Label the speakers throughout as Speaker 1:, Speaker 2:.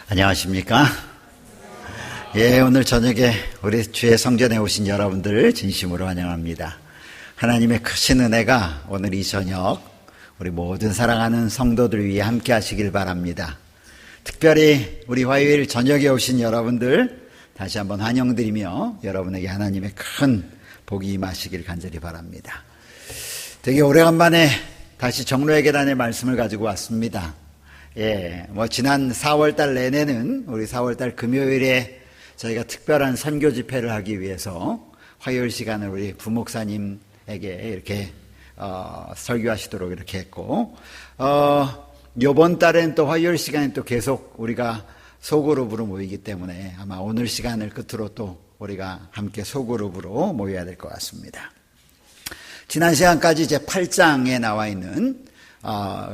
Speaker 1: 안녕하십니까? 오늘 저녁에 우리 주의 성전에 오신 여러분들을 진심으로 환영합니다. 하나님의 크신 은혜가 오늘 이 저녁 우리 모든 사랑하는 성도들 위해 함께 하시길 바랍니다. 특별히 우리 화요일 저녁에 오신 여러분들 다시 한번 환영드리며 여러분에게 하나님의 큰 복이 임하시길 간절히 바랍니다. 되게 오래간만에 다시 정로의 계단의 말씀을 가지고 왔습니다. 지난 4월달 내내는 우리 4월달 금요일에 저희가 특별한 선교 집회를 하기 위해서 화요일 시간을 우리 부목사님에게 이렇게 설교하시도록 이렇게 했고, 요번 달엔 또 화요일 시간에 또 계속 우리가 소그룹으로 모이기 때문에 아마 오늘 시간을 끝으로 또 우리가 함께 소그룹으로 모여야 될 것 같습니다. 지난 시간까지 제 8장에 나와 있는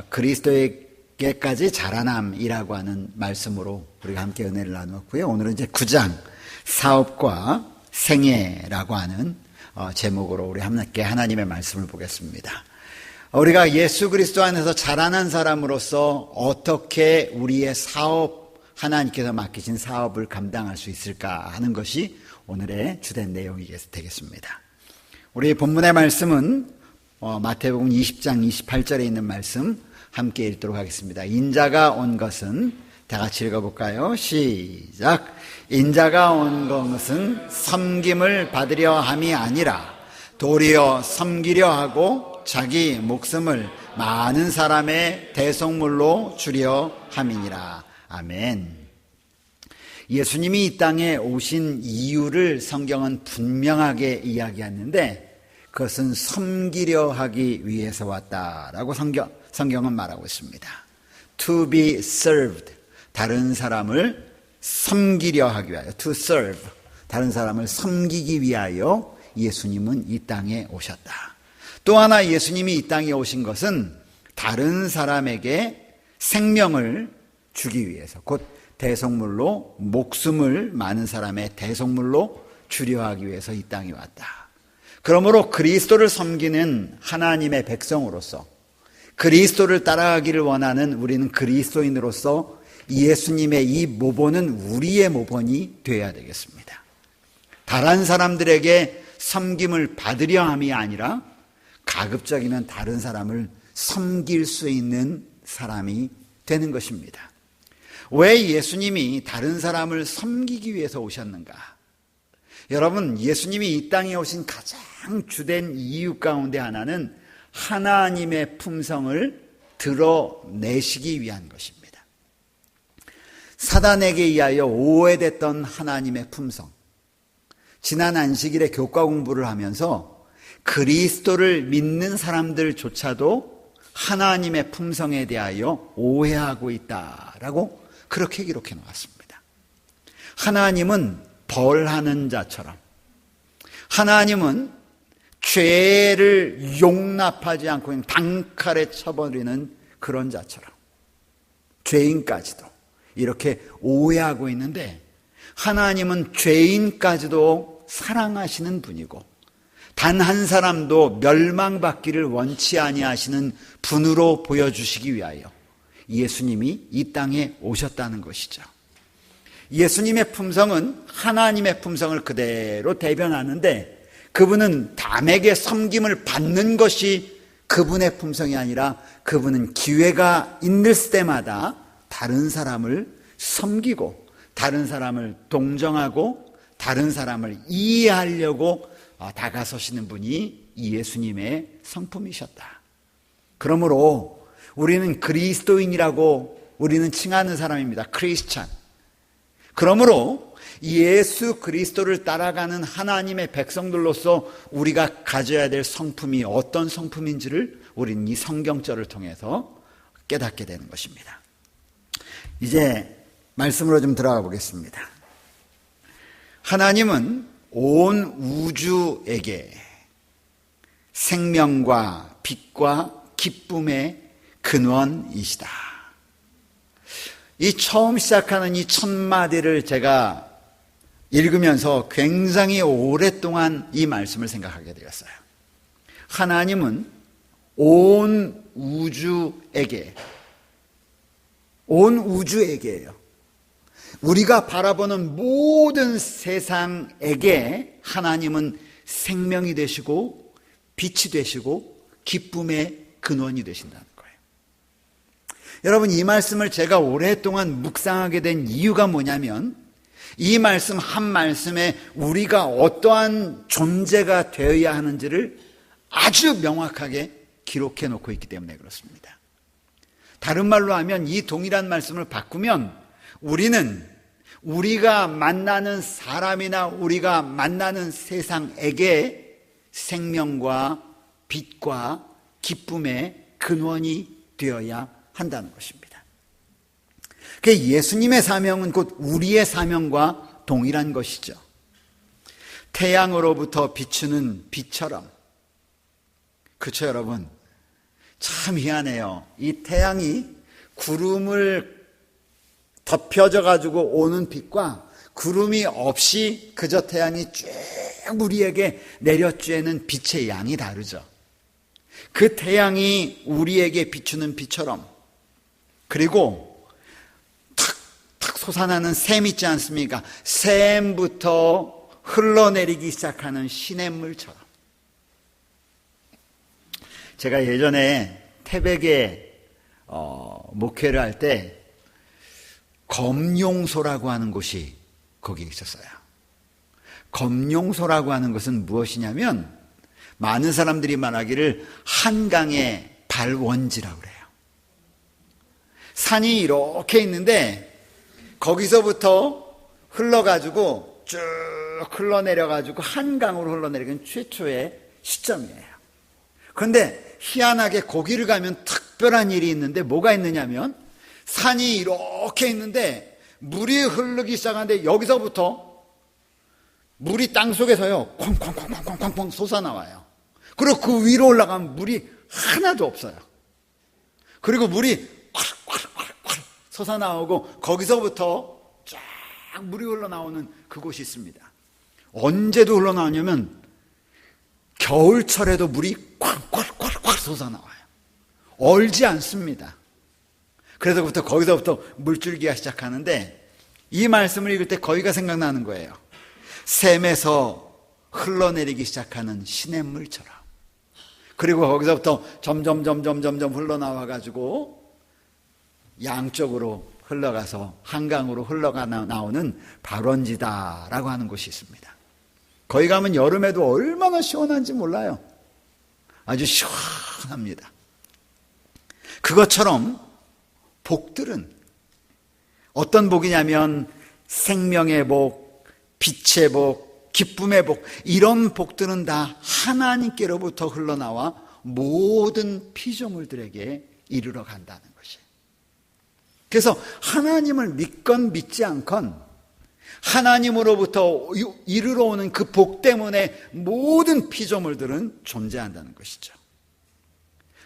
Speaker 1: 그리스도에게까지 자라남이라고 하는 말씀으로 우리가 함께 은혜를 나누었고요. 오늘은 이제 9장 사업과 생애라고 하는 제목으로 우리 함께 하나님의 말씀을 보겠습니다. 우리가 예수 그리스도 안에서 자라난 사람으로서 어떻게 우리의 사업, 하나님께서 맡기신 사업을 감당할 수 있을까 하는 것이 오늘의 주된 내용이 되겠습니다. 우리 본문의 말씀은 마태복음 20장 28절에 있는 말씀 함께 읽도록 하겠습니다. 인자가 온 것은, 다 같이 읽어볼까요? 시작. 인자가 온 것은 섬김을 받으려 함이 아니라 도리어 섬기려 하고 자기 목숨을 많은 사람의 대속물로 주려 함이니라. 아멘. 예수님이 이 땅에 오신 이유를 성경은 분명하게 이야기했는데 그것은 섬기려 하기 위해서 왔다라고 성경은 말하고 있습니다. To be served, 다른 사람을 섬기려 하기 위하여, to serve, 다른 사람을 섬기기 위하여 예수님은 이 땅에 오셨다. 또 하나 예수님이 이 땅에 오신 것은 다른 사람에게 생명을 주기 위해서, 곧 대속물로, 목숨을 많은 사람의 대속물로 주려 하기 위해서 이 땅에 왔다. 그러므로 그리스도를 섬기는 하나님의 백성으로서, 그리스도를 따라가기를 원하는 우리는 그리스도인으로서 예수님의 이 모본은 우리의 모본이 되어야 되겠습니다. 다른 사람들에게 섬김을 받으려 함이 아니라 가급적이면 다른 사람을 섬길 수 있는 사람이 되는 것입니다. 왜 예수님이 다른 사람을 섬기기 위해서 오셨는가? 여러분, 예수님이 이 땅에 오신 가장 주된 이유 가운데 하나는 하나님의 품성을 드러내시기 위한 것입니다. 사단에게 의하여 오해됐던 하나님의 품성. 지난 안식일에 교과 공부를 하면서 그리스도를 믿는 사람들조차도 하나님의 품성에 대하여 오해하고 있다라고 그렇게 기록해 놓았습니다. 하나님은 벌하는 자처럼, 하나님은 죄를 용납하지 않고 그냥 단칼에 쳐버리는 그런 자처럼, 죄인까지도 이렇게 오해하고 있는데 하나님은 죄인까지도 사랑하시는 분이고 단 한 사람도 멸망받기를 원치 아니하시는 분으로 보여주시기 위하여 예수님이 이 땅에 오셨다는 것이죠. 예수님의 품성은 하나님의 품성을 그대로 대변하는데 그분은 남에게 섬김을 받는 것이 그분의 품성이 아니라 그분은 기회가 있을 때마다 다른 사람을 섬기고 다른 사람을 동정하고 다른 사람을 이해하려고 다가서시는 분이 예수님의 성품이셨다. 그러므로 우리는 그리스도인이라고 우리는 칭하는 사람입니다. 크리스찬. 그러므로 예수 그리스도를 따라가는 하나님의 백성들로서 우리가 가져야 될 성품이 어떤 성품인지를 우리는 이 성경절을 통해서 깨닫게 되는 것입니다. 이제 말씀으로 좀 들어가 보겠습니다. 하나님은 온 우주에게 생명과 빛과 기쁨의 근원이시다. 이 처음 시작하는 이 첫 마디를 제가 읽으면서 굉장히 오랫동안 이 말씀을 생각하게 되었어요. 하나님은 온 우주에게 온 우주에게요. 우리가 바라보는 모든 세상에게 하나님은 생명이 되시고 빛이 되시고 기쁨의 근원이 되신다는 거예요. 여러분, 이 말씀을 제가 오랫동안 묵상하게 된 이유가 뭐냐면, 이 말씀 한 말씀에 우리가 어떠한 존재가 되어야 하는지를 아주 명확하게 기록해 놓고 있기 때문에 그렇습니다. 다른 말로 하면 이 동일한 말씀을 바꾸면 우리는 우리가 만나는 사람이나 우리가 만나는 세상에게 생명과 빛과 기쁨의 근원이 되어야 한다는 것입니다. 예수님의 사명은 곧 우리의 사명과 동일한 것이죠. 태양으로부터 비추는 빛처럼. 그렇죠, 여러분? 참 희한해요. 이 태양이 구름을 덮여져 가지고 오는 빛과 구름이 없이 그저 태양이 쭉 우리에게 내려쬐는 빛의 양이 다르죠. 그 태양이 우리에게 비추는 빛처럼, 그리고 탁탁 솟아나는 샘 있지 않습니까? 샘부터 흘러내리기 시작하는 시냇물처럼. 제가 예전에 태백에 목회를 할 때 검용소라고 하는 곳이 거기에 있었어요. 검용소라고 하는 것은 무엇이냐면, 많은 사람들이 말하기를 한강의 발원지라고 그래요. 산이 이렇게 있는데 거기서부터 흘러가지고 쭉 흘러내려가지고 한강으로 흘러내리는 최초의 시점이에요. 그런데 희한하게 거기를 가면 특별한 일이 있는데, 뭐가 있느냐면, 산이 이렇게 있는데 물이 흐르기 시작하는데 여기서부터 물이 땅속에서요 쾅쾅쾅쾅쾅쾅 솟아나와요. 그리고 그 위로 올라가면 물이 하나도 없어요. 그리고 물이 콸콸콸콸 솟아나오고 거기서부터 쫙 물이 흘러나오는 그곳이 있습니다. 언제도 흘러나오냐면 겨울철에도 물이 콸콸콸콸 솟아나와요. 얼지 않습니다. 그래서부터 거기서부터 물줄기가 시작하는데, 이 말씀을 읽을 때 거기가 생각나는 거예요. 샘에서 흘러내리기 시작하는 시냇물처럼. 그리고 거기서부터 점점 흘러나와가지고 양쪽으로 흘러가서 한강으로 흘러가 나오는 발원지다라고 하는 곳이 있습니다. 거기 가면 여름에도 얼마나 시원한지 몰라요. 아주 시원합니다. 그것처럼 복들은 어떤 복이냐면, 생명의 복, 빛의 복, 기쁨의 복, 이런 복들은 다 하나님께로부터 흘러나와 모든 피조물들에게 이르러 간다는 것이에요. 그래서 하나님을 믿건 믿지 않건 하나님으로부터 이르러 오는 그 복 때문에 모든 피조물들은 존재한다는 것이죠.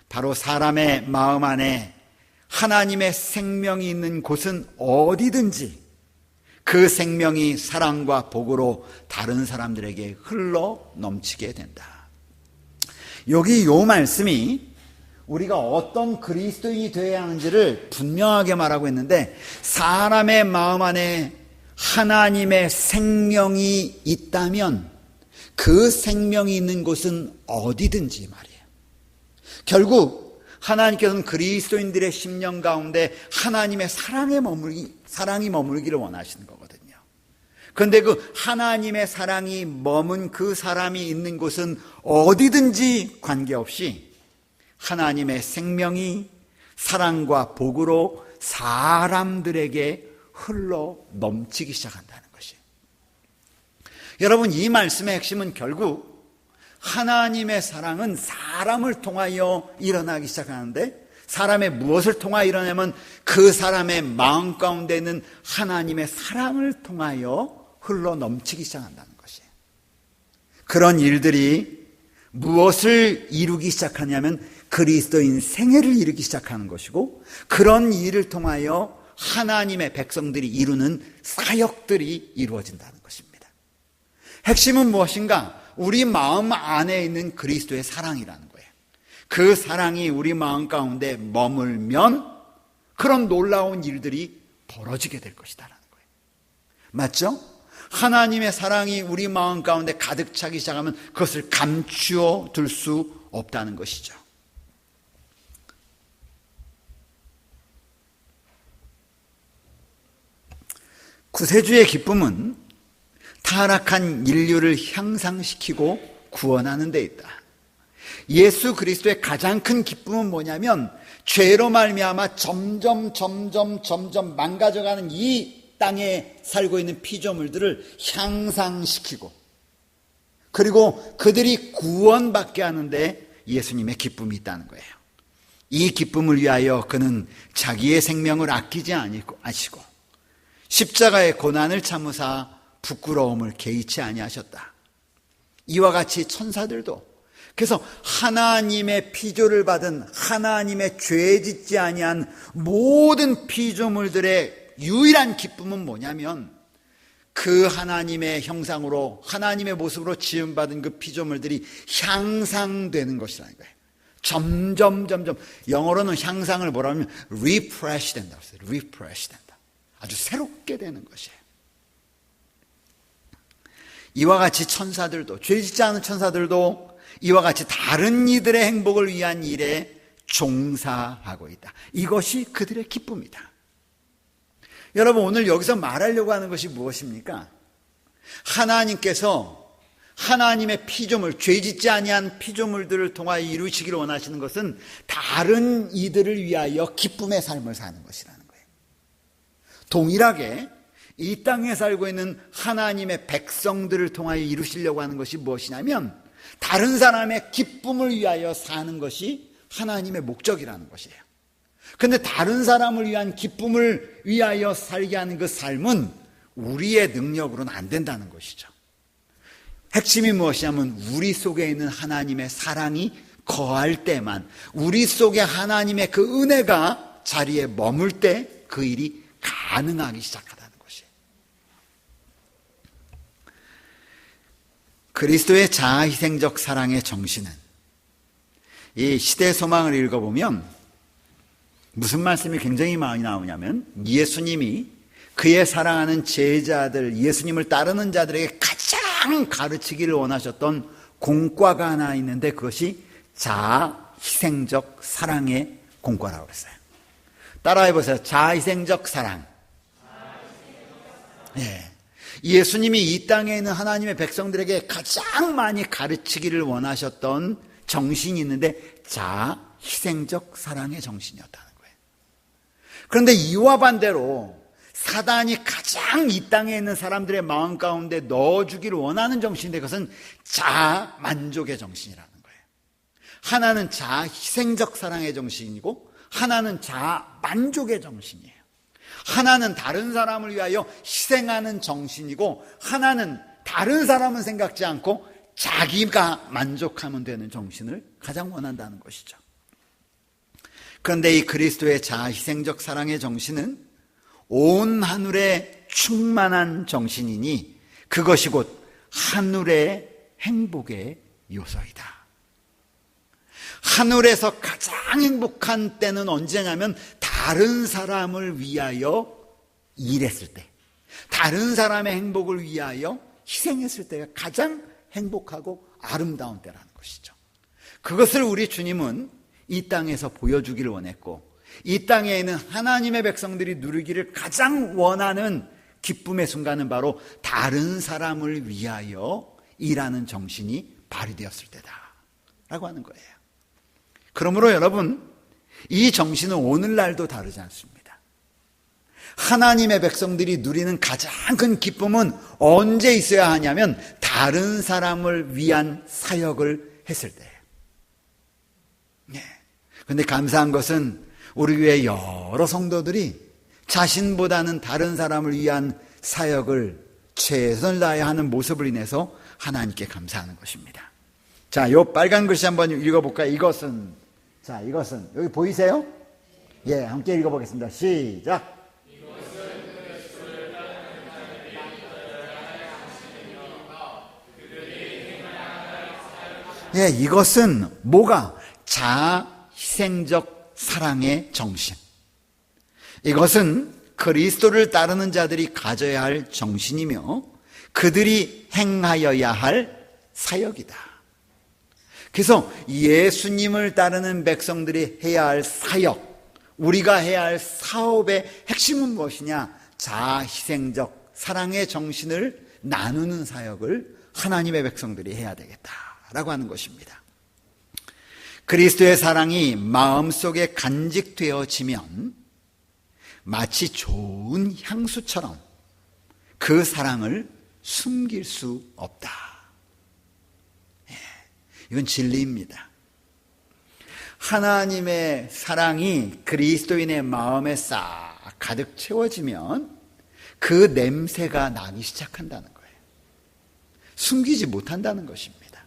Speaker 1: 바로 사람의 마음 안에 하나님의 생명이 있는 곳은 어디든지 그 생명이 사랑과 복으로 다른 사람들에게 흘러 넘치게 된다. 여기 요 말씀이 우리가 어떤 그리스도인이 되어야 하는지를 분명하게 말하고 있는데, 사람의 마음 안에 하나님의 생명이 있다면 그 생명이 있는 곳은 어디든지 말이에요. 결국 하나님께서는 그리스도인들의 심령 가운데 하나님의 사랑이 머물기를 원하시는 거거든요. 그런데 그 하나님의 사랑이 머문 그 사람이 있는 곳은 어디든지 관계없이 하나님의 생명이 사랑과 복으로 사람들에게 흘러 넘치기 시작한다는 것이에요. 여러분, 이 말씀의 핵심은 결국 하나님의 사랑은 사람을 통하여 일어나기 시작하는데, 사람의 무엇을 통하여 일어나면 그 사람의 마음 가운데 있는 하나님의 사랑을 통하여 흘러 넘치기 시작한다는 것이에요. 그런 일들이 무엇을 이루기 시작하냐면 그리스도인 생애를 이루기 시작하는 것이고, 그런 일을 통하여 하나님의 백성들이 이루는 사역들이 이루어진다는 것입니다. 핵심은 무엇인가? 우리 마음 안에 있는 그리스도의 사랑이라는 거예요. 그 사랑이 우리 마음 가운데 머물면 그런 놀라운 일들이 벌어지게 될 것이다라는 거예요. 맞죠? 하나님의 사랑이 우리 마음 가운데 가득 차기 시작하면 그것을 감추어 둘 수 없다는 것이죠. 구세주의 기쁨은 타락한 인류를 향상시키고 구원하는 데 있다. 예수 그리스도의 가장 큰 기쁨은 뭐냐면 죄로 말미암아 점점 망가져가는 이 땅에 살고 있는 피조물들을 향상시키고 그리고 그들이 구원받게 하는데 예수님의 기쁨이 있다는 거예요. 이 기쁨을 위하여 그는 자기의 생명을 아끼지 아니하시고 십자가의 고난을 참으사 부끄러움을 개의치 아니하셨다. 이와 같이 천사들도 그래서 하나님의 피조를 받은 하나님의 죄 짓지 아니한 모든 피조물들의 유일한 기쁨은 뭐냐면 그 하나님의 형상으로 하나님의 모습으로 지음받은 그 피조물들이 향상되는 것이라는 거예요. 점점 영어로는 향상을 뭐라 하면 refresh 된다. refresh 된다. 아주 새롭게 되는 것이에요. 이와 같이 천사들도 죄 짓지 않은 천사들도 이와 같이 다른 이들의 행복을 위한 일에 종사하고 있다. 이것이 그들의 기쁨이다. 여러분 오늘 여기서 말하려고 하는 것이 무엇입니까? 하나님께서 하나님의 피조물, 죄 짓지 아니한 피조물들을 통하여 이루시기를 원하시는 것은 다른 이들을 위하여 기쁨의 삶을 사는 것이라는 거예요. 동일하게 이 땅에 살고 있는 하나님의 백성들을 통하여 이루시려고 하는 것이 무엇이냐면 다른 사람의 기쁨을 위하여 사는 것이 하나님의 목적이라는 것이에요. 그런데 다른 사람을 위한 기쁨을 위하여 살게 하는 그 삶은 우리의 능력으로는 안 된다는 것이죠. 핵심이 무엇이냐면 우리 속에 있는 하나님의 사랑이 거할 때만, 우리 속에 하나님의 그 은혜가 자리에 머물 때 그 일이 가능하기 시작한다는 것이에요. 그리스도의 자아희생적 사랑의 정신은 이 시대 소망을 읽어보면 무슨 말씀이 굉장히 많이 나오냐면 예수님이 그의 사랑하는 제자들, 예수님을 따르는 자들에게 가장 가르치기를 원하셨던 공과가 하나 있는데 그것이 자아희생적 사랑의 공과라고 했어요. 따라해보세요. 자아희생적 사랑. 예. 예수님이 이 땅에 있는 하나님의 백성들에게 가장 많이 가르치기를 원하셨던 정신이 있는데 자아희생적 사랑의 정신이었다는 거예요. 그런데 이와 반대로 사단이 가장 이 땅에 있는 사람들의 마음 가운데 넣어주기를 원하는 정신인데 그것은 자아만족의 정신이라는 거예요. 하나는 자아희생적 사랑의 정신이고 하나는 자아만족의 정신이에요. 하나는 다른 사람을 위하여 희생하는 정신이고 하나는 다른 사람은 생각지 않고 자기가 만족하면 되는 정신을 가장 원한다는 것이죠. 그런데 이 그리스도의 자아희생적 사랑의 정신은 온 하늘에 충만한 정신이니 그것이 곧 하늘의 행복의 요소이다. 하늘에서 가장 행복한 때는 언제냐면 다른 사람을 위하여 일했을 때, 다른 사람의 행복을 위하여 희생했을 때가 가장 행복하고 아름다운 때라는 것이죠. 그것을 우리 주님은 이 땅에서 보여주기를 원했고 이 땅에 있는 하나님의 백성들이 누리기를 가장 원하는 기쁨의 순간은 바로 다른 사람을 위하여 일하는 정신이 발휘되었을 때다 라고 하는 거예요. 그러므로 여러분 이 정신은 오늘날도 다르지 않습니다. 하나님의 백성들이 누리는 가장 큰 기쁨은 언제 있어야 하냐면 다른 사람을 위한 사역을 했을 때예요. 그런데 감사한 것은 우리 교회 여러 성도들이 자신보다는 다른 사람을 위한 사역을 최선을 다해 하는 모습을 인해서 하나님께 감사하는 것입니다. 자, 요 빨간 글씨 한번 읽어볼까요? 이것은 여기 보이세요? 예, 함께 읽어보겠습니다. 시작. 예, 이것은 뭐가? 자아희생적 사랑의 정신. 이것은 그리스도를 따르는 자들이 가져야 할 정신이며 그들이 행하여야 할 사역이다. 그래서 예수님을 따르는 백성들이 해야 할 사역, 우리가 해야 할 사업의 핵심은 무엇이냐? 자아희생적 사랑의 정신을 나누는 사역을 하나님의 백성들이 해야 되겠다라고 하는 것입니다. 그리스도의 사랑이 마음속에 간직되어지면 마치 좋은 향수처럼 그 사랑을 숨길 수 없다. 이건 진리입니다. 하나님의 사랑이 그리스도인의 마음에 싹 가득 채워지면 그 냄새가 나기 시작한다는 거예요. 숨기지 못한다는 것입니다.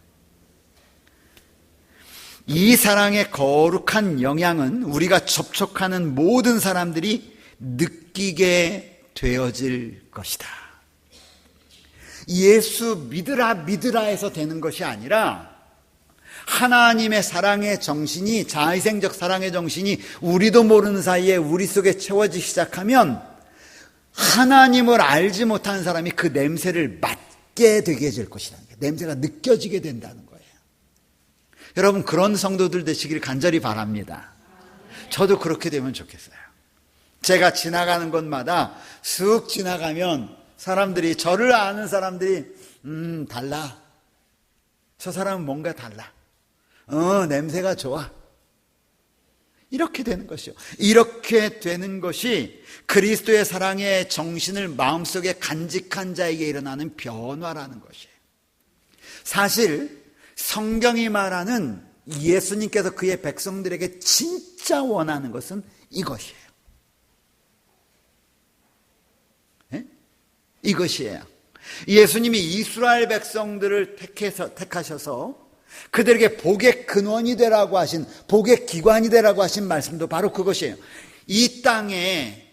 Speaker 1: 이 사랑의 거룩한 영향은 우리가 접촉하는 모든 사람들이 느끼게 되어질 것이다. 예수 믿으라 믿으라 해서 되는 것이 아니라 하나님의 사랑의 정신이, 자희생적 사랑의 정신이 우리도 모르는 사이에 우리 속에 채워지기 시작하면 하나님을 알지 못하는 사람이 그 냄새를 맡게 되게 될 것이라는 거예요. 냄새가 느껴지게 된다는 거예요. 여러분, 그런 성도들 되시길 간절히 바랍니다. 저도 그렇게 되면 좋겠어요. 제가 지나가는 곳마다 쓱 지나가면 사람들이, 저를 아는 사람들이 달라. 저 사람은 뭔가 달라. 냄새가 좋아. 이렇게 되는 것이요. 이렇게 되는 것이 그리스도의 사랑의 정신을 마음속에 간직한 자에게 일어나는 변화라는 것이에요. 사실 성경이 말하는 예수님께서 그의 백성들에게 진짜 원하는 것은 이것이에요. 네? 이것이에요. 예수님이 이스라엘 백성들을 택하셔서 그들에게 복의 근원이 되라고 하신, 복의 기관이 되라고 하신 말씀도 바로 그것이에요. 이 땅에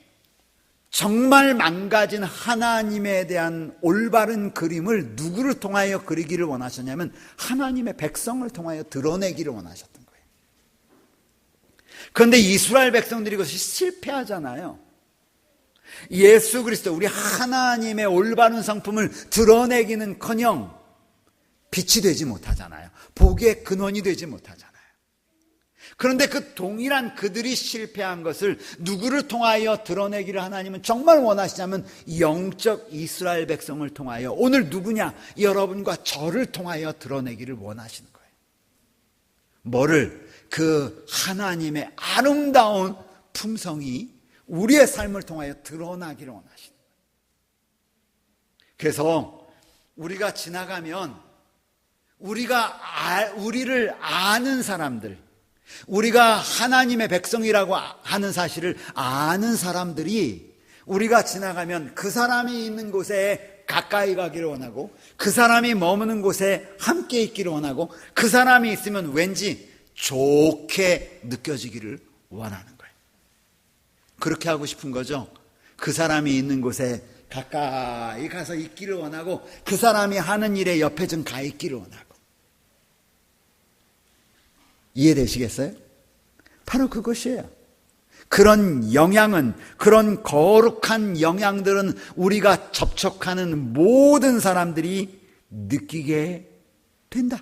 Speaker 1: 정말 망가진 하나님에 대한 올바른 그림을 누구를 통하여 그리기를 원하셨냐면 하나님의 백성을 통하여 드러내기를 원하셨던 거예요. 그런데 이스라엘 백성들이 그것이 실패하잖아요. 예수 그리스도, 우리 하나님의 올바른 성품을 드러내기는커녕 빛이 되지 못하잖아요. 복의 근원이 되지 못하잖아요. 그런데 그 동일한 그들이 실패한 것을 누구를 통하여 드러내기를 하나님은 정말 원하시냐면 영적 이스라엘 백성을 통하여, 오늘 누구냐? 여러분과 저를 통하여 드러내기를 원하시는 거예요. 뭐를? 그 하나님의 아름다운 품성이 우리의 삶을 통하여 드러나기를 원하시는 거예요. 그래서 우리가 지나가면 우리를 아는 사람들, 우리가 하나님의 백성이라고 하는 사실을 아는 사람들이 우리가 지나가면 그 사람이 있는 곳에 가까이 가기를 원하고, 그 사람이 머무는 곳에 함께 있기를 원하고, 그 사람이 있으면 왠지 좋게 느껴지기를 원하는 거예요. 그렇게 하고 싶은 거죠. 그 사람이 있는 곳에 가까이 가서 있기를 원하고, 그 사람이 하는 일에 옆에 좀 가 있기를 원하고. 이해되시겠어요? 바로 그것이에요. 그런 영향은, 그런 거룩한 영향들은 우리가 접촉하는 모든 사람들이 느끼게 된다.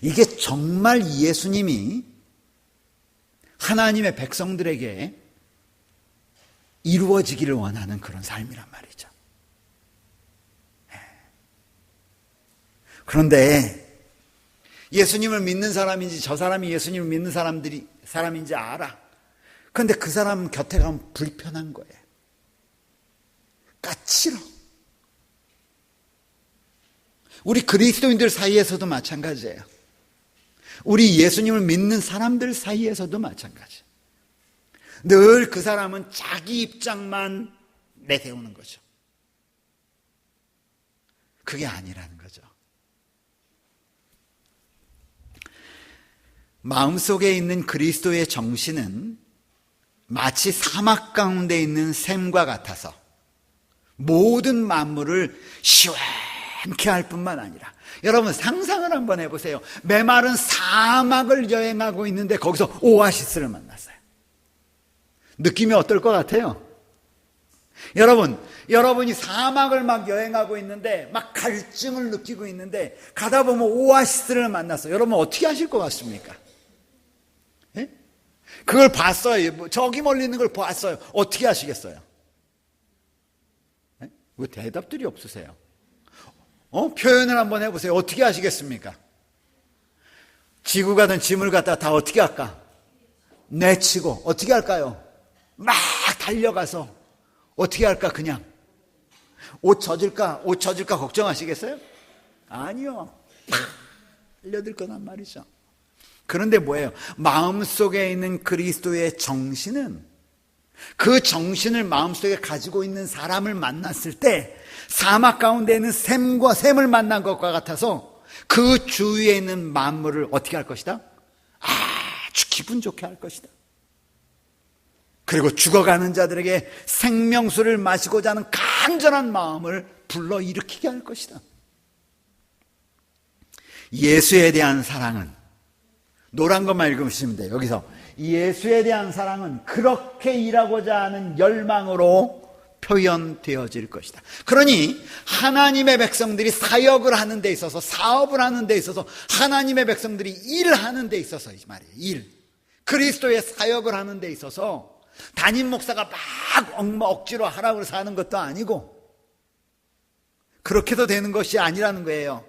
Speaker 1: 이게 정말 예수님이 하나님의 백성들에게 이루어지기를 원하는 그런 삶이란 말이죠. 그런데 예수님을 믿는 사람인지 저 사람이 예수님을 믿는 사람인지 알아. 그런데 그 사람 곁에 가면 불편한 거예요. 까칠어. 우리 그리스도인들 사이에서도 마찬가지예요. 우리 예수님을 믿는 사람들 사이에서도 마찬가지. 늘 그 사람은 자기 입장만 내세우는 거죠. 그게 아니라는 거죠. 마음속에 있는 그리스도의 정신은 마치 사막 가운데 있는 샘과 같아서 모든 만물을 많게 할 뿐만 아니라 여러분 상상을 한번 해보세요. 메마른 사막을 여행하고 있는데 거기서 오아시스를 만났어요. 느낌이 어떨 것 같아요? 여러분이 사막을 막 여행하고 있는데 막 갈증을 느끼고 있는데 가다 보면 오아시스를 만났어요. 여러분 어떻게 하실 것 같습니까? 예? 그걸 봤어요. 저기 멀리 있는 걸 봤어요. 어떻게 하시겠어요? 예? 왜 대답들이 없으세요? 표현을 한번 해보세요. 어떻게 하시겠습니까? 지구 가든 짐을 갖다 다 어떻게 할까? 내치고 어떻게 할까요? 막 달려가서 어떻게 할까? 그냥 옷 젖을까 걱정하시겠어요? 아니요. 달려들 거란 말이죠. 그런데 뭐예요? 마음속에 있는 그리스도의 정신은 그 정신을 마음속에 가지고 있는 사람을 만났을 때 사막 가운데 있는 샘을 만난 것과 같아서 그 주위에 있는 만물을 어떻게 할 것이다? 아주 기분 좋게 할 것이다. 그리고 죽어가는 자들에게 생명수를 마시고자 하는 간절한 마음을 불러일으키게 할 것이다. 예수에 대한 사랑은 노란 것만 읽으시면 돼요. 여기서 예수에 대한 사랑은 그렇게 일하고자 하는 열망으로 표현되어질 것이다. 그러니 하나님의 백성들이 사역을 하는 데 있어서, 사업을 하는 데 있어서, 하나님의 백성들이 일하는 데 있어서 이 말이에요. 그리스도의 사역을 하는 데 있어서 담임 목사가 막 억지로 하라고 해서 하는 것도 아니고 그렇게도 되는 것이 아니라는 거예요.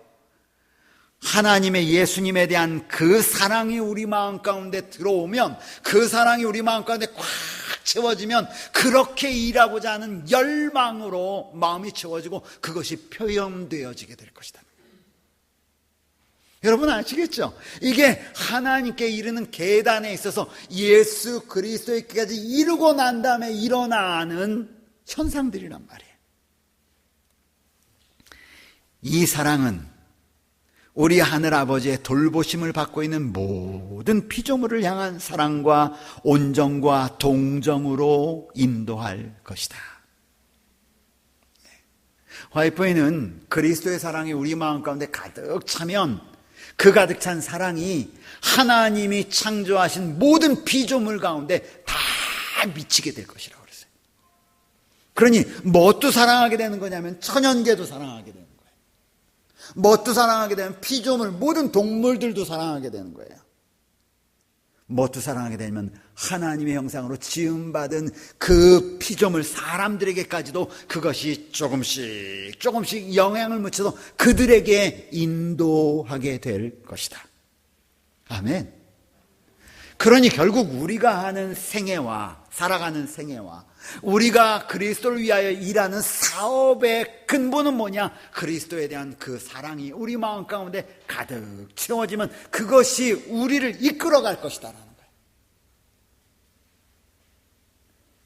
Speaker 1: 하나님의 예수님에 대한 그 사랑이 우리 마음 가운데 들어오면, 그 사랑이 우리 마음 가운데 꽉 채워지면 그렇게 일하고자 하는 열망으로 마음이 채워지고 그것이 표현되어지게 될 것이다. 여러분 아시겠죠? 이게 하나님께 이르는 계단에 있어서 예수 그리스도에게까지 이르고 난 다음에 일어나는 현상들이란 말이에요. 이 사랑은 우리 하늘아버지의 돌보심을 받고 있는 모든 피조물을 향한 사랑과 온정과 동정으로 인도할 것이다. 화이트보이는 그리스도의 사랑이 우리 마음 가운데 가득 차면 그 가득 찬 사랑이 하나님이 창조하신 모든 피조물 가운데 다 미치게 될 것이라고 그랬어요. 그러니 무엇도 사랑하게 되는 거냐면 천연계도 사랑하게 되는 거예요. 무엇도 사랑하게 되면 피조물, 모든 동물들도 사랑하게 되는 거예요. 무엇도 사랑하게 되면 하나님의 형상으로 지음받은 그 피조물 사람들에게까지도 그것이 조금씩 영향을 미쳐서 그들에게 인도하게 될 것이다. 아멘. 그러니 결국 우리가 하는 생애와 살아가는 생애와 우리가 그리스도를 위하여 일하는 사업의 근본은 뭐냐? 그리스도에 대한 그 사랑이 우리 마음 가운데 가득 채워지면 그것이 우리를 이끌어갈 것이다라는 거예요.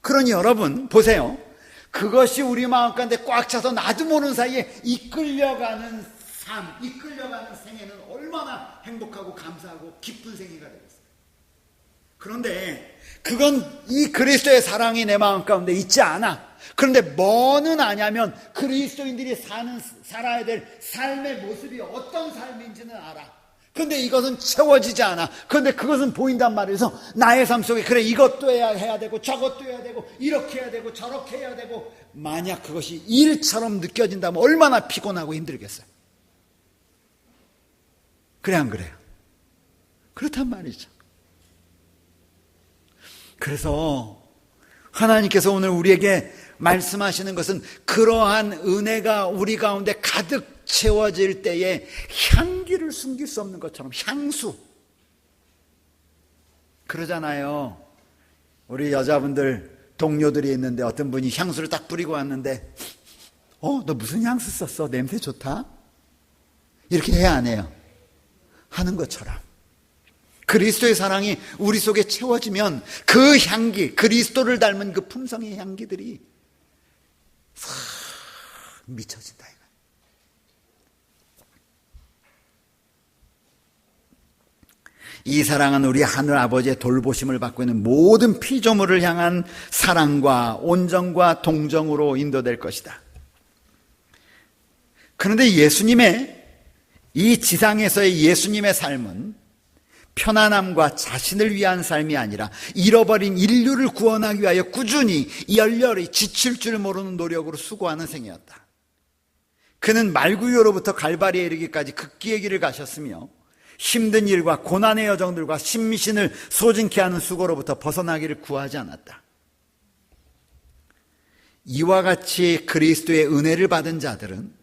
Speaker 1: 그러니 여러분 보세요. 그것이 우리 마음 가운데 꽉 차서 나도 모르는 사이에 이끌려가는 삶, 이끌려가는 생애는 얼마나 행복하고 감사하고 기쁜 생애가 되겠어요. 그런데 그건 이 그리스도의 사랑이 내 마음 가운데 있지 않아. 그런데 뭐는 아냐면 그리스도인들이 살아야 될 삶의 모습이 어떤 삶인지는 알아. 그런데 이것은 채워지지 않아. 그런데 그것은 보인단 말이에요. 나의 삶 속에 그래 이것도 해야 되고 저것도 해야 되고 이렇게 해야 되고 저렇게 해야 되고, 만약 그것이 일처럼 느껴진다면 얼마나 피곤하고 힘들겠어요. 그래 안 그래요? 그렇단 말이죠. 그래서 하나님께서 오늘 우리에게 말씀하시는 것은 그러한 은혜가 우리 가운데 가득 채워질 때에 향기를 숨길 수 없는 것처럼, 향수 그러잖아요. 우리 여자분들 동료들이 있는데 어떤 분이 향수를 딱 뿌리고 왔는데 너 무슨 향수 썼어? 냄새 좋다? 이렇게 해야 안 해요? 하는 것처럼 그리스도의 사랑이 우리 속에 채워지면 그 향기, 그리스도를 닮은 그 품성의 향기들이 싹 미쳐진다 이거예요. 이 사랑은 우리 하늘 아버지의 돌보심을 받고 있는 모든 피조물을 향한 사랑과 온정과 동정으로 인도될 것이다. 그런데 예수님의 이 지상에서의 예수님의 삶은 편안함과 자신을 위한 삶이 아니라 잃어버린 인류를 구원하기 위하여 꾸준히 열렬히 지칠 줄 모르는 노력으로 수고하는 생이었다. 그는 말구유로부터 갈바리에 이르기까지 극기의 길을 가셨으며 힘든 일과 고난의 여정들과 심신을 소진케 하는 수고로부터 벗어나기를 구하지 않았다. 이와 같이 그리스도의 은혜를 받은 자들은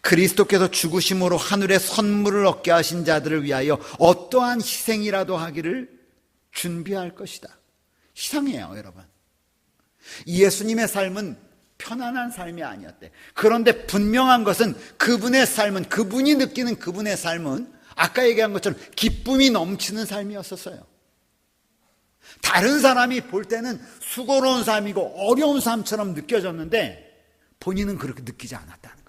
Speaker 1: 그리스도께서 죽으심으로 하늘의 선물을 얻게 하신 자들을 위하여 어떠한 희생이라도 하기를 준비할 것이다. 희생이에요, 여러분. 예수님의 삶은 편안한 삶이 아니었대. 그런데 분명한 것은 그분의 삶은, 그분이 느끼는 그분의 삶은 아까 얘기한 것처럼 기쁨이 넘치는 삶이었었어요. 다른 사람이 볼 때는 수고로운 삶이고 어려운 삶처럼 느껴졌는데 본인은 그렇게 느끼지 않았다는 거예요.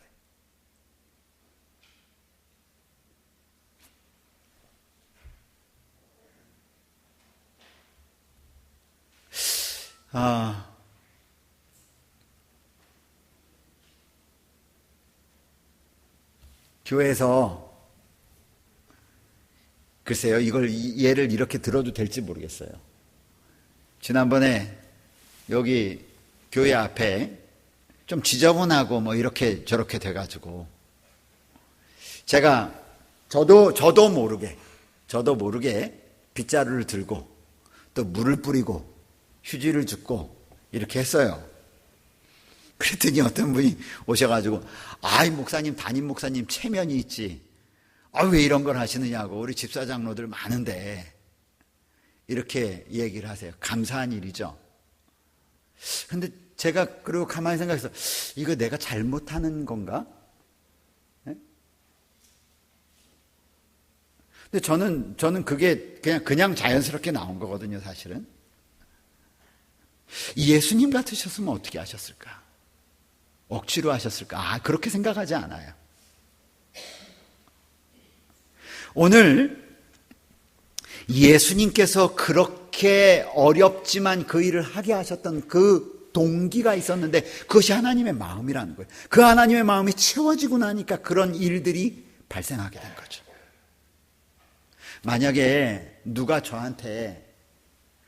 Speaker 1: 교회에서 글쎄요, 이걸 예를 이렇게 들어도 될지 모르겠어요. 지난번에 여기 교회 앞에 좀 지저분하고 뭐 이렇게 저렇게 돼가지고 제가 저도 모르게 빗자루를 들고 또 물을 뿌리고 휴지를 줍고 이렇게 했어요. 그랬더니 어떤 분이 오셔가지고 아이 목사님, 담임 목사님 체면이 있지, 왜 이런 걸 하시느냐고, 우리 집사장로들 많은데, 이렇게 얘기를 하세요. 감사한 일이죠. 근데 제가 그리고 가만히 생각해서 이거 내가 잘못하는 건가? 네? 근데 저는 그게 그냥 자연스럽게 나온 거거든요, 사실은. 예수님 같으셨으면 어떻게 하셨을까? 억지로 하셨을까? 그렇게 생각하지 않아요. 오늘 예수님께서 그렇게 어렵지만 그 일을 하게 하셨던 그 동기가 있었는데 그것이 하나님의 마음이라는 거예요. 그 하나님의 마음이 채워지고 나니까 그런 일들이 발생하게 된 거죠. 만약에 누가 저한테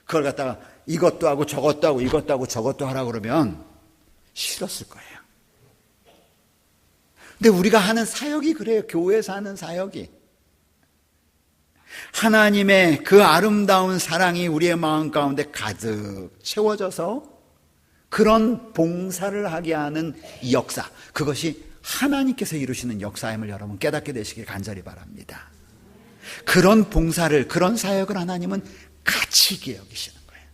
Speaker 1: 그걸 갖다가 이것도 하고 저것도 하고 이것도 하고 저것도 하라고 그러면 싫었을 거예요. 근데 우리가 하는 사역이 그래요. 교회에서 하는 사역이. 하나님의 그 아름다운 사랑이 우리의 마음 가운데 가득 채워져서 그런 봉사를 하게 하는 역사, 그것이 하나님께서 이루시는 역사임을 여러분 깨닫게 되시길 간절히 바랍니다. 그런 봉사를, 그런 사역을 하나님은 가치 있게 여기시는 거예요.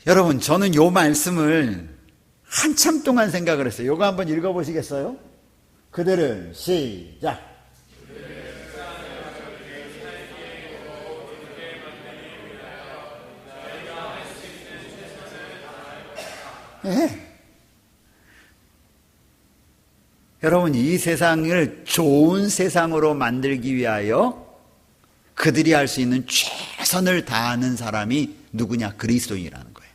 Speaker 1: 여러분, 저는 이 말씀을 한참 동안 생각을 했어요. 이거 한번 읽어보시겠어요? 그들은 시작. 네. 여러분, 이 세상을 좋은 세상으로 만들기 위하여 그들이 할 수 있는 최선을 다하는 사람이 누구냐? 그리스도인이라는 거예요.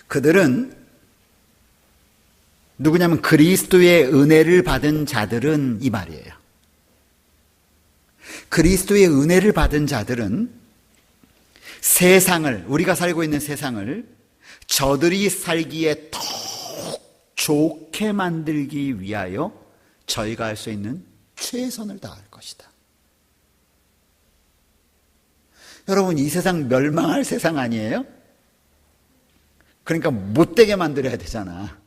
Speaker 1: 그들은 누구냐면 그리스도의 은혜를 받은 자들은 이 말이에요. 그리스도의 은혜를 받은 자들은 세상을, 우리가 살고 있는 세상을 저들이 살기에 더욱 좋게 만들기 위하여 저희가 할 수 있는 최선을 다할 것이다. 여러분, 이 세상 멸망할 세상 아니에요? 그러니까 못되게 만들어야 되잖아.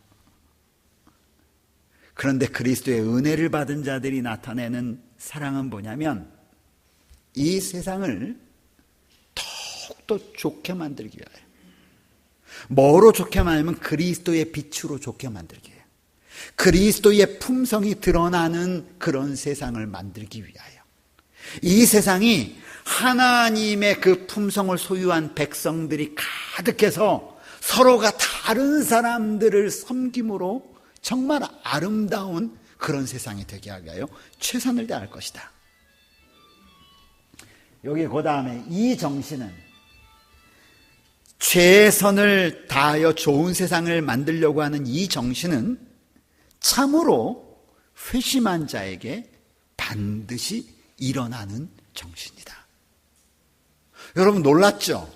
Speaker 1: 그런데 그리스도의 은혜를 받은 자들이 나타내는 사랑은 뭐냐면 이 세상을 더욱더 좋게 만들기 위하여. 뭐로 좋게 만들면 그리스도의 빛으로 좋게 만들기 위하여. 그리스도의 품성이 드러나는 그런 세상을 만들기 위하여. 이 세상이 하나님의 그 품성을 소유한 백성들이 가득해서 서로가 다른 사람들을 섬김으로 정말 아름다운 그런 세상이 되게 하기 위하여 최선을 다할 것이다. 여기 그 다음에 이 정신은 최선을 다하여 좋은 세상을 만들려고 하는 이 정신은 참으로 회심한 자에게 반드시 일어나는 정신이다. 여러분 놀랐죠?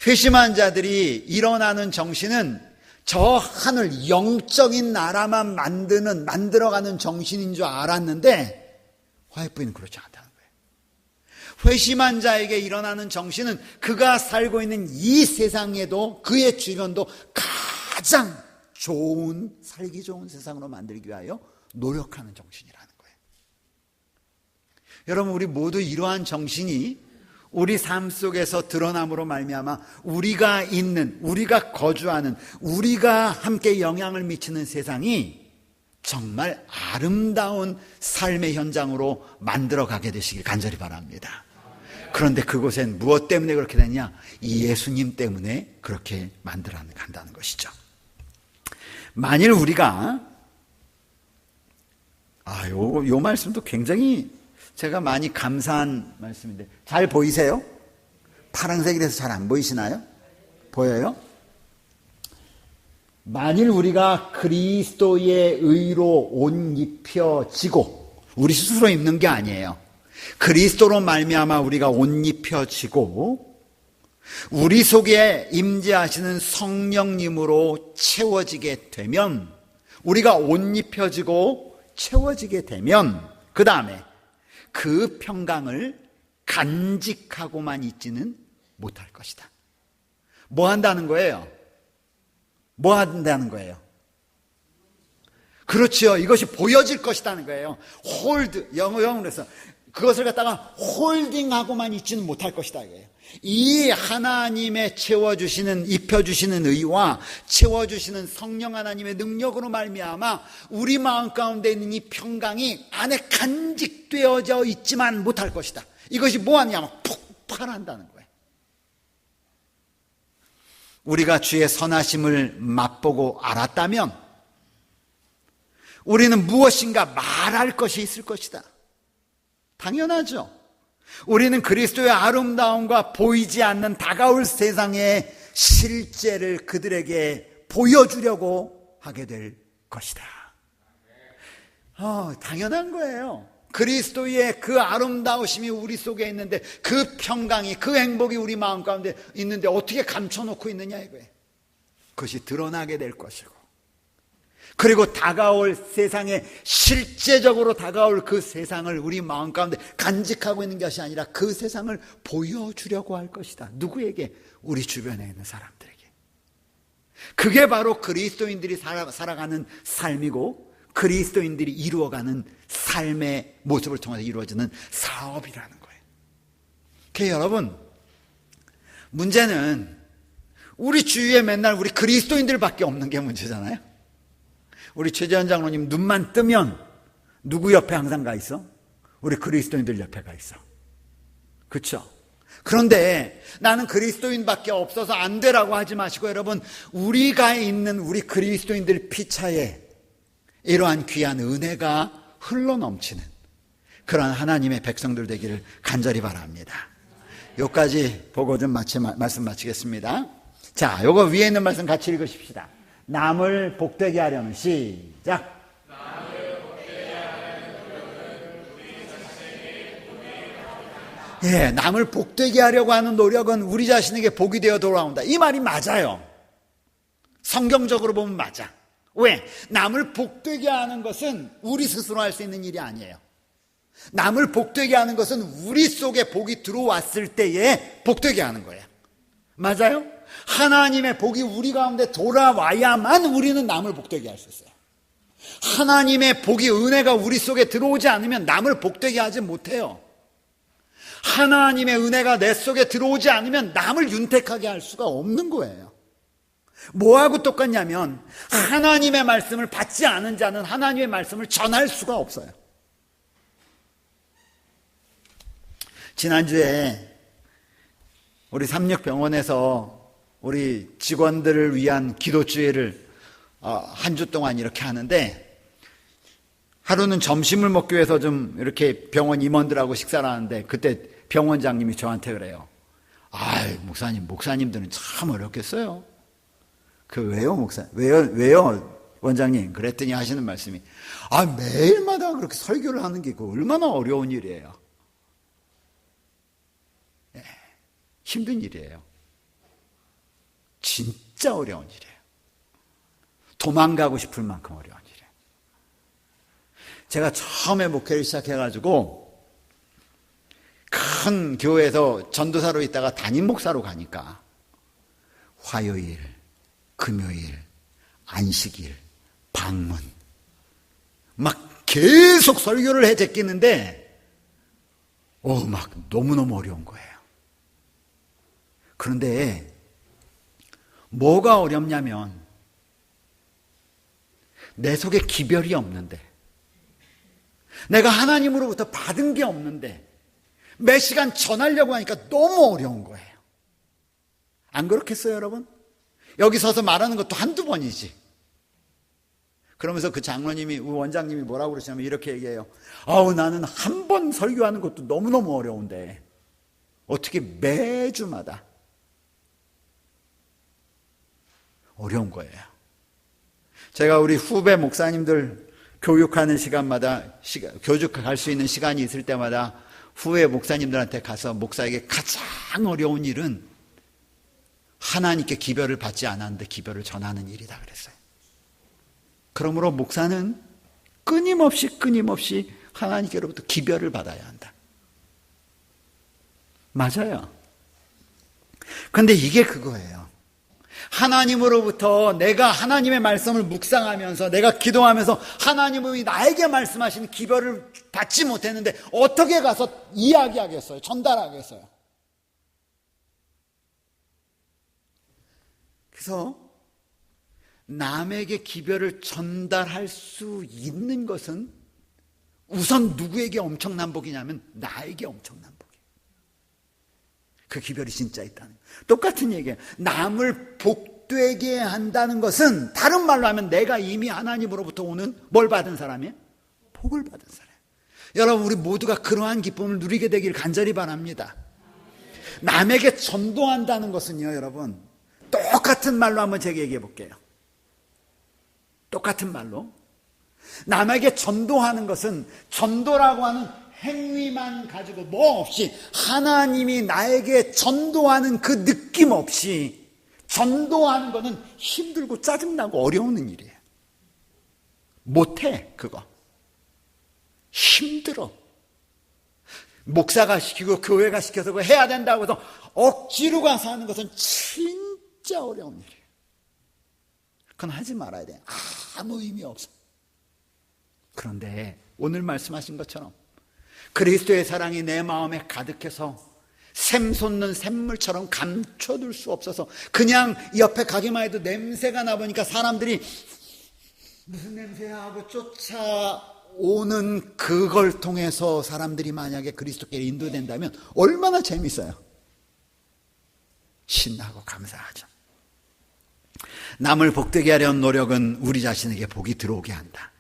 Speaker 1: 회심한 자들이 일어나는 정신은 저 하늘 영적인 나라만 만들어가는 정신인 줄 알았는데 화해부인은 그렇지 않다는 거예요. 회심한 자에게 일어나는 정신은 그가 살고 있는 이 세상에도 그의 주변도 가장 좋은, 살기 좋은 세상으로 만들기 위하여 노력하는 정신이라는 거예요. 여러분, 우리 모두 이러한 정신이 우리 삶 속에서 드러남으로 말미암아 우리가 있는, 우리가 거주하는, 우리가 함께 영향을 미치는 세상이 정말 아름다운 삶의 현장으로 만들어가게 되시길 간절히 바랍니다. 그런데 그곳엔 무엇 때문에 그렇게 되냐? 이 예수님 때문에 그렇게 만들어간다는 것이죠. 만일 우리가 요 말씀도 굉장히 제가 많이 감사한 말씀인데 잘 보이세요? 파란색이라서 잘 안 보이시나요? 보여요? 만일 우리가 그리스도의 의로 옷 입혀지고, 우리 스스로 입는 게 아니에요. 그리스도로 말미암아 우리가 옷 입혀지고 우리 속에 임재하시는 성령님으로 채워지게 되면, 우리가 옷 입혀지고 채워지게 되면 그 다음에 그 평강을 간직하고만 있지는 못할 것이다. 뭐 한다는 거예요? 뭐 한다는 거예요? 그렇죠. 이것이 보여질 것이라는 거예요. 홀드, 영어로 해서 그것을 갖다가 홀딩하고만 있지는 못할 것이다 이거예요. 이 하나님의 채워주시는, 입혀주시는 의와 채워주시는 성령 하나님의 능력으로 말미암아 우리 마음 가운데 있는 이 평강이 안에 간직되어져 있지만 못할 것이다. 이것이 뭐하냐면 폭발한다는 거예요. 우리가 주의 선하심을 맛보고 알았다면 우리는 무엇인가 말할 것이 있을 것이다. 당연하죠. 우리는 그리스도의 아름다움과 보이지 않는 다가올 세상의 실제를 그들에게 보여주려고 하게 될 것이다. 당연한 거예요. 그리스도의 그 아름다우심이 우리 속에 있는데, 그 평강이, 그 행복이 우리 마음 가운데 있는데 어떻게 감춰놓고 있느냐 이거예요. 그것이 드러나게 될 것이고, 그리고 다가올 세상에, 실제적으로 다가올 그 세상을 우리 마음 가운데 간직하고 있는 것이 아니라 그 세상을 보여주려고 할 것이다. 누구에게? 우리 주변에 있는 사람들에게. 그게 바로 그리스도인들이 살아가는 삶이고 그리스도인들이 이루어가는 삶의 모습을 통해서 이루어지는 사업이라는 거예요. 그래서 여러분, 문제는 우리 주위에 맨날 우리 그리스도인들밖에 없는 게 문제잖아요. 우리 최재현 장로님 눈만 뜨면 누구 옆에 항상 가 있어? 우리 그리스도인들 옆에 가 있어. 그렇죠? 그런데 나는 그리스도인밖에 없어서 안 되라고 하지 마시고, 여러분, 우리가 있는 우리 그리스도인들 피차에 이러한 귀한 은혜가 흘러넘치는 그런 하나님의 백성들 되기를 간절히 바랍니다. 여기까지 보고 좀 말씀 마치겠습니다. 자, 요거 위에 있는 말씀 같이 읽으십시다. 남을 복되게 하려는, 시작. 예, 남을 복되게 하려고 하는 노력은 우리 자신에게 복이 되어 돌아온다. 이 말이 맞아요. 성경적으로 보면 맞아. 왜? 남을 복되게 하는 것은 우리 스스로 할 수 있는 일이 아니에요. 남을 복되게 하는 것은 우리 속에 복이 들어왔을 때에 복되게 하는 거예요. 맞아요? 하나님의 복이 우리 가운데 돌아와야만 우리는 남을 복되게 할 수 있어요. 하나님의 복이, 은혜가 우리 속에 들어오지 않으면 남을 복되게 하지 못해요. 하나님의 은혜가 내 속에 들어오지 않으면 남을 윤택하게 할 수가 없는 거예요. 뭐하고 똑같냐면, 하나님의 말씀을 받지 않은 자는 하나님의 말씀을 전할 수가 없어요. 지난주에 우리 삼육병원에서 우리 직원들을 위한 기도주의를 한 주 동안 이렇게 하는데, 하루는 점심을 먹기 위해서 좀 이렇게 병원 임원들하고 식사를 하는데, 그때 병원장님이 저한테 그래요. 목사님들은 참 어렵겠어요. 왜요, 원장님? 그랬더니 하시는 말씀이, 매일마다 그렇게 설교를 하는 게 얼마나 어려운 일이에요. 네, 힘든 일이에요. 진짜 어려운 일이에요. 도망가고 싶을 만큼 어려운 일이에요. 제가 처음에 목회를 시작해가지고 큰 교회에서 전도사로 있다가 담임 목사로 가니까 화요일, 금요일, 안식일, 방문 막 계속 설교를 해 제끼는데 막 너무너무 어려운 거예요. 그런데 뭐가 어렵냐면 내 속에 기별이 없는데, 내가 하나님으로부터 받은 게 없는데 몇 시간 전하려고 하니까 너무 어려운 거예요. 안 그렇겠어요, 여러분? 여기 서서 말하는 것도 한두 번이지. 그러면서 그 장로님이, 원장님이 뭐라고 그러시냐면 이렇게 얘기해요. 나는 한 번 설교하는 것도 너무너무 어려운데 어떻게 매주마다. 어려운 거예요. 제가 우리 후배 목사님들 교육하는 시간마다, 교육할 수 있는 시간이 있을 때마다 후배 목사님들한테 가서 목사에게 가장 어려운 일은 하나님께 기별을 받지 않았는데 기별을 전하는 일이다 그랬어요. 그러므로 목사는 끊임없이 하나님께로부터 기별을 받아야 한다. 맞아요. 그런데 이게 그거예요. 하나님으로부터 내가 하나님의 말씀을 묵상하면서, 내가 기도하면서 하나님이 나에게 말씀하시는 기별을 받지 못했는데 어떻게 가서 이야기하겠어요? 전달하겠어요? 그래서 남에게 기별을 전달할 수 있는 것은 우선 누구에게 엄청난 복이냐면 나에게 엄청난 복이에요. 그 기별이 진짜 있다는 거예요. 똑같은 얘기예요. 남을 복되게 한다는 것은 다른 말로 하면 내가 이미 하나님으로부터 오는 뭘 받은 사람이에요? 복을 받은 사람. 여러분, 우리 모두가 그러한 기쁨을 누리게 되길 간절히 바랍니다. 남에게 전도한다는 것은요, 여러분, 똑같은 말로 한번 제가 얘기해 볼게요. 똑같은 말로 남에게 전도하는 것은 전도라고 하는 행위만 가지고 뭐 없이 하나님이 나에게 전도하는 그 느낌 없이 전도하는 것은 힘들고 짜증나고 어려운 일이에요. 못해. 그거 힘들어. 목사가 시키고 교회가 시켜서 그거 해야 된다고 해서 억지로 가서 하는 것은 진짜 어려운 일이에요. 그건 하지 말아야 돼요. 아무 의미 없어. 그런데 오늘 말씀하신 것처럼 그리스도의 사랑이 내 마음에 가득해서 샘솟는 샘물처럼 감춰둘 수 없어서 그냥 옆에 가기만 해도 냄새가 나보니까 사람들이 무슨 냄새야 하고 쫓아오는 그걸 통해서 사람들이 만약에 그리스도께 인도된다면 얼마나 재밌어요. 신나고 감사하죠. 남을 복되게 하려는 노력은 우리 자신에게 복이 들어오게 한다.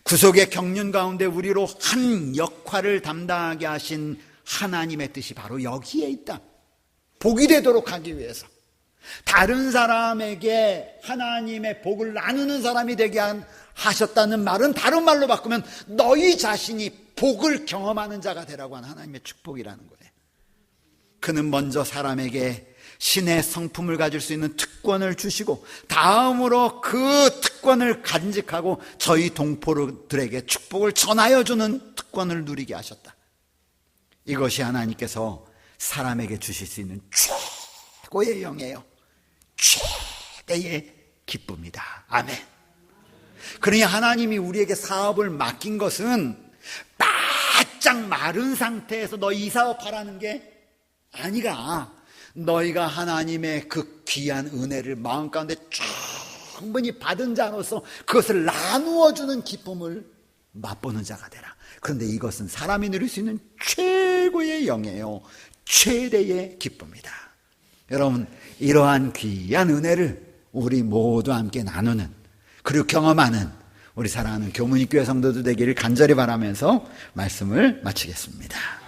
Speaker 1: 구속의 경륜 가운데 우리로 한 역할을 담당하게 하신 하나님의 뜻이 바로 여기에 있다. 복이 되도록 하기 위해서 다른 사람에게 하나님의 복을 나누는 사람이 되게 하셨다는 말은 다른 말로 바꾸면 너희 자신이 복을 경험하는 자가 되라고 하는 하나님의 축복이라는 거예요. 그는 먼저 사람에게 신의 성품을 가질 수 있는 특권을 주시고 다음으로 그 특권을 간직하고 저희 동포들에게 축복을 전하여 주는 특권을 누리게 하셨다. 이것이 하나님께서 사람에게 주실 수 있는 최고의 영예요. 최대의 기쁨이다. 아멘. 그러니 하나님이 우리에게 사업을 맡긴 것은 바짝 마른 상태에서 너 이 사업 하라는 게 아니라 너희가 하나님의 그 귀한 은혜를 마음 가운데 충분히 받은 자로서 그것을 나누어 주는 기쁨을 맛보는 자가 되라. 그런데 이것은 사람이 누릴 수 있는 최고의 영예요. 최대의 기쁨이다. 여러분, 이러한 귀한 은혜를 우리 모두 함께 나누는 그리고 경험하는 우리 사랑하는 교문익교회 성도들 되기를 간절히 바라면서 말씀을 마치겠습니다.